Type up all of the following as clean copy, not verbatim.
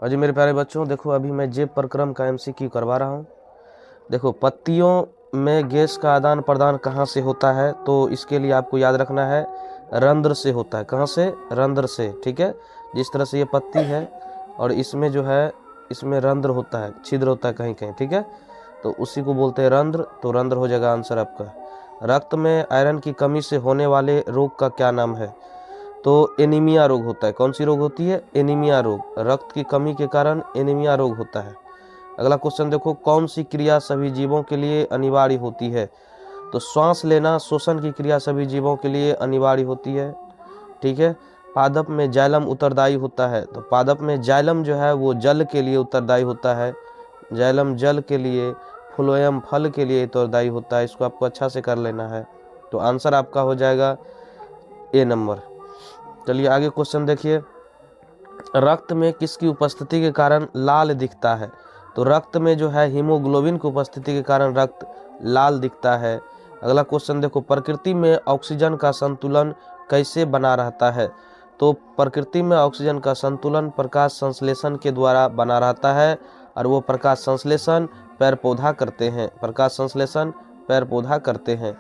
और जी मेरे प्यारे बच्चों, देखो अभी मैं जेब प्रक्रम का एमसीक्यू करवा रहा हूँ। देखो, पत्तियों में गैस का आदान प्रदान कहाँ से होता है, तो इसके लिए आपको याद रखना है रंध्र से होता है। कहाँ से? रंध्र से। ठीक है, जिस तरह से ये पत्ती है और इसमें जो है इसमें रंध्र होता है, छिद्र होता है कहीं कहीं। ठीक है, तो उसी को बोलते हैं रंध्र। तो रंध्र हो जाएगा आंसर आपका। रक्त में आयरन की कमी से होने वाले रोग का क्या नाम है? तो एनीमिया रोग होता है। कौन सी रोग होती है? एनीमिया रोग। रक्त की कमी के कारण एनीमिया रोग होता है। अगला क्वेश्चन देखो, कौन सी क्रिया सभी जीवों के लिए अनिवार्य होती है? तो श्वास लेना, श्वसन की क्रिया सभी जीवों के लिए अनिवार्य होती है। ठीक है, पादप में जाइलम उत्तरदायी होता है। तो पादप में जाइलम जो है वो जल के लिए उत्तरदायी होता है। जाइलम जल के लिए, फ्लोएम फल के लिए उत्तरदायी होता है। इसको आपको अच्छा से कर लेना है। तो आंसर आपका हो जाएगा ए नंबर। चलिए आगे क्वेश्चन देखिए, रक्त में किसकी उपस्थिति के कारण लाल दिखता है? तो रक्त में जो है हीमोग्लोबिन की उपस्थिति के कारण रक्त लाल दिखता है। अगला क्वेश्चन देखो, प्रकृति में ऑक्सीजन का संतुलन कैसे बना रहता है? तो प्रकृति में ऑक्सीजन का संतुलन प्रकाश संश्लेषण के द्वारा बना रहता है, और वो प्रकाश संश्लेषण पेड़ पौधा करते हैं। प्रकाश संश्लेषण पेड़ पौधा करते हैं।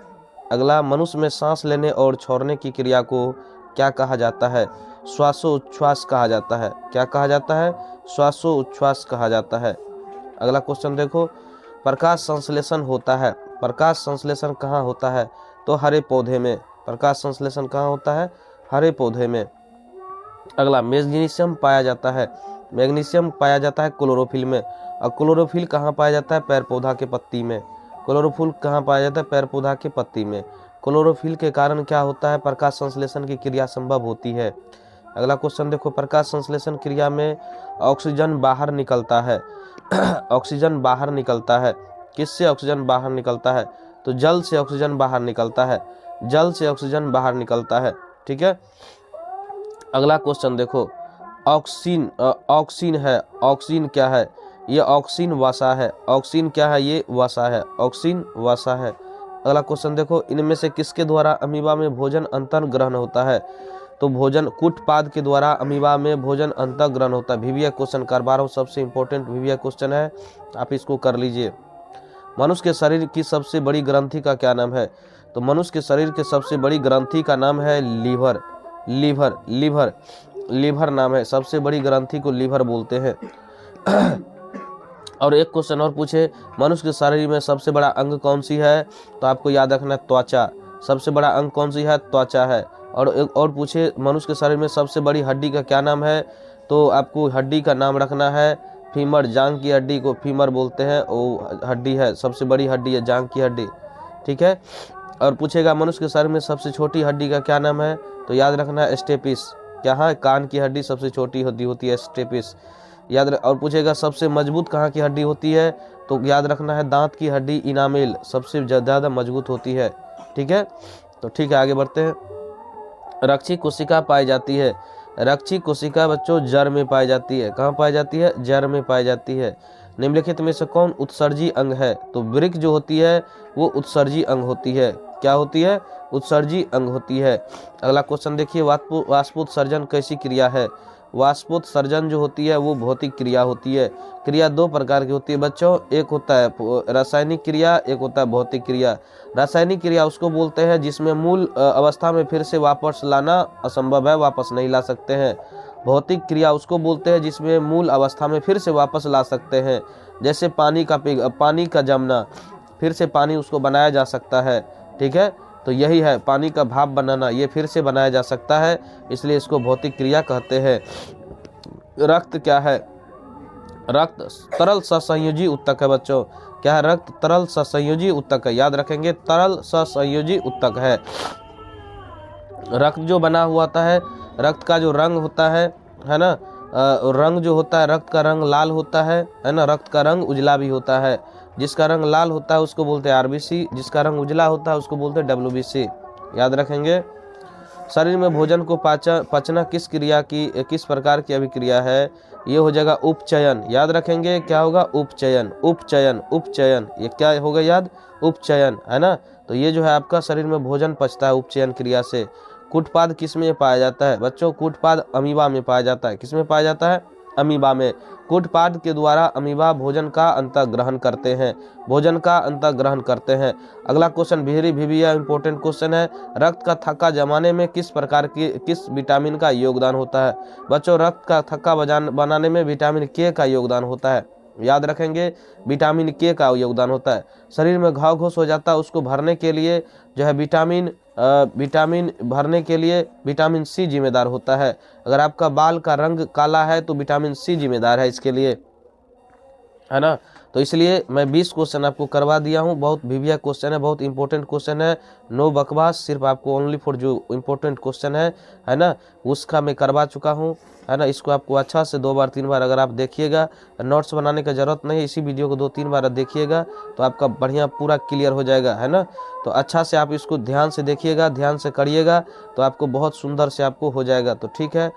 अगला, मनुष्य में सांस लेने और छोड़ने की क्रिया को क्या कहा जाता है? श्वासोच्छ्वास कहा जाता है। क्या कहा जाता है? श्वासोच्छ्वास कहा जाता है। अगला क्वेश्चन देखो, प्रकाश संश्लेषण होता है। प्रकाश संश्लेषण कहाँ होता है? तो हरे पौधे में। प्रकाश संश्लेषण कहाँ होता है? हरे पौधे में। अगला, मैग्नीशियम पाया जाता है। मैग्नीशियम पाया जाता है क्लोरोफिल में। और क्लोरोफिल कहाँ पाया जाता है? पेड़ पौधा के पत्ती में। क्लोरोफिल कहाँ पाया जाता है? पेड़ पौधा के पत्ती में। क्लोरोफिल के कारण क्या होता है? प्रकाश संश्लेषण की क्रिया संभव होती है। अगला क्वेश्चन देखो, प्रकाश संश्लेषण क्रिया में ऑक्सीजन बाहर निकलता है। ऑक्सीजन बाहर निकलता है। किससे ऑक्सीजन बाहर निकलता है? तो जल से ऑक्सीजन बाहर निकलता है। जल से ऑक्सीजन बाहर निकलता है। ठीक है, अगला क्वेश्चन देखो, ऑक्सीन ऑक्सीन है। ऑक्सीन क्या है? ये ऑक्सीन वसा है। ऑक्सीन क्या है? ये वसा है। ऑक्सीन वसा है। अगला क्वेश्चन देखो, इनमें से किसके द्वारा अमीबा में भोजन अंतर ग्रहण होता है? तो भोजन कूटपाद के द्वारा अमीबा में भोजन अंतर ग्रहण होता है। वीवीआई क्वेश्चन करवा रहा हूँ, सबसे इंपॉर्टेंट वीवीआई क्वेश्चन है, आप इसको कर लीजिए। मनुष्य के शरीर की सबसे बड़ी ग्रंथि का क्या नाम है? तो मनुष्य के शरीर के सबसे बड़ी ग्रंथि का नाम है लीवर। लीवर लीवर लीवर नाम है। सबसे बड़ी ग्रंथि को लीवर बोलते हैं। और एक क्वेश्चन और पूछे, मनुष्य के शरीर में सबसे बड़ा अंग कौन सी है? तो आपको याद रखना है त्वचा। सबसे बड़ा अंग कौन सी है? त्वचा है। और एक और पूछे, मनुष्य के शरीर में सबसे बड़ी हड्डी का क्या नाम है? तो आपको हड्डी का नाम रखना है फीमर। जांग की हड्डी को फीमर बोलते हैं, वो हड्डी है, सबसे बड़ी हड्डी है जांग की हड्डी। ठीक है, और पूछेगा मनुष्य के शरीर में सबसे छोटी हड्डी का क्या नाम है? तो याद रखना है स्टेपिस। क्या है? कान की हड्डी सबसे छोटी हड्डी होती है, स्टेपिस। और पूछेगा सबसे मजबूत कहाँ की हड्डी होती है? तो याद रखना है दांत की हड्डी इनामेल सबसे ज़्यादा मजबूत होती है। ठीक है, तो ठीक है आगे बढ़ते हैं। रक्षी कोशिका पाई जाती है। रक्षी कोशिका बच्चों जड़ में पाई जाती है। कहाँ पाई जाती है? जड़ में पाई जाती है। निम्नलिखित में से कौन उत्सर्जी अंग है? तो वृक्क जो होती है वो उत्सर्जी अंग होती है। क्या होती है? उत्सर्जी अंग होती है। अगला क्वेश्चन देखिए, वाष्पोत्सर्जन कैसी क्रिया है? वाष्पोत्सर्जन जो होती है वो भौतिक क्रिया होती है। क्रिया दो प्रकार की होती है बच्चों, एक होता है रासायनिक क्रिया, एक होता है भौतिक क्रिया। रासायनिक क्रिया उसको बोलते हैं जिसमें मूल अवस्था में फिर से वापस लाना असंभव है, वापस नहीं ला सकते हैं। भौतिक क्रिया उसको बोलते हैं जिसमें मूल अवस्था में फिर से वापस ला सकते हैं। जैसे पानी का जमना, फिर से पानी उसको बनाया जा सकता है। ठीक है, तो यही है पानी का भाप बनाना, ये फिर से बनाया जा सकता है, इसलिए इसको भौतिक क्रिया कहते हैं। रक्त क्या है? रक्त तरल सहसंयोजी उत्तक है बच्चों। क्या है? रक्त तरल सहसंयोजी उत्तक है। याद रखेंगे, तरल सहसंयोजी उत्तक है। रक्त जो बना हुआ होता है, रक्त का जो रंग होता है ना, रंग जो होता है, रक्त का रंग लाल होता है ना। रक्त का रंग उजला भी होता है। जिसका रंग लाल होता है उसको बोलते हैं आरबीसी, जिसका रंग उजला होता है उसको बोलते हैं डब्ल्यूबीसी। याद रखेंगे। शरीर में भोजन को पचना किस प्रकार की अभिक्रिया है? ये हो जाएगा उपचयन। याद रखेंगे, क्या होगा? उपचयन। उपचयन उपचयन ये क्या होगा? याद, उपचयन है ना। तो ये जो है आपका शरीर में भोजन पचता है उपचयन क्रिया से। कूटपाद किस में पाया जाता है? बच्चों कूटपाद अमीबा में पाया जाता है। किस में पाया जाता है? अमीबा में। कूटपाद के द्वारा अमीबा भोजन का अंतःग्रहण करते हैं, भोजन का अंतःग्रहण करते हैं। अगला question very Viviya important question है। रक्त का थक्का जमाने में किस विटामिन का योगदान होता है? बच्चों, रक्त का थक्का बनाने में विटामिन के का योगदान होता है। याद रखेंगे, विटामिन के का योगदान होता है। शरीर में घाव घोष हो जाता है, उसको भरने के लिए जो है विटामिन भरने के लिए विटामिन सी जिम्मेदार होता है। अगर आपका बाल का रंग काला है तो विटामिन सी जिम्मेदार है इसके लिए, है ना। तो इसलिए मैं 20 क्वेश्चन आपको करवा दिया हूँ। बहुत विविया क्वेश्चन है, बहुत इंपॉर्टेंट क्वेश्चन है। नो बकवास, सिर्फ आपको ओनली फॉर जो इंपॉर्टेंट क्वेश्चन है ना, उसका मैं करवा चुका हूँ, है ना। इसको आपको अच्छा से 2 बार 3 बार अगर आप देखिएगा, नोट्स बनाने का जरूरत नहीं है, इसी वीडियो को 2-3 बार देखिएगा तो आपका बढ़िया पूरा क्लियर हो जाएगा, है ना। तो अच्छा से आप इसको ध्यान से देखिएगा, ध्यान से करिएगा तो आपको बहुत सुंदर से आपको हो जाएगा। तो ठीक है,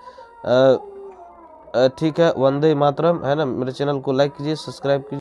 ठीक है, वंदे मातरम, है ना। मेरे चैनल को लाइक कीजिए, सब्सक्राइब कीजिए।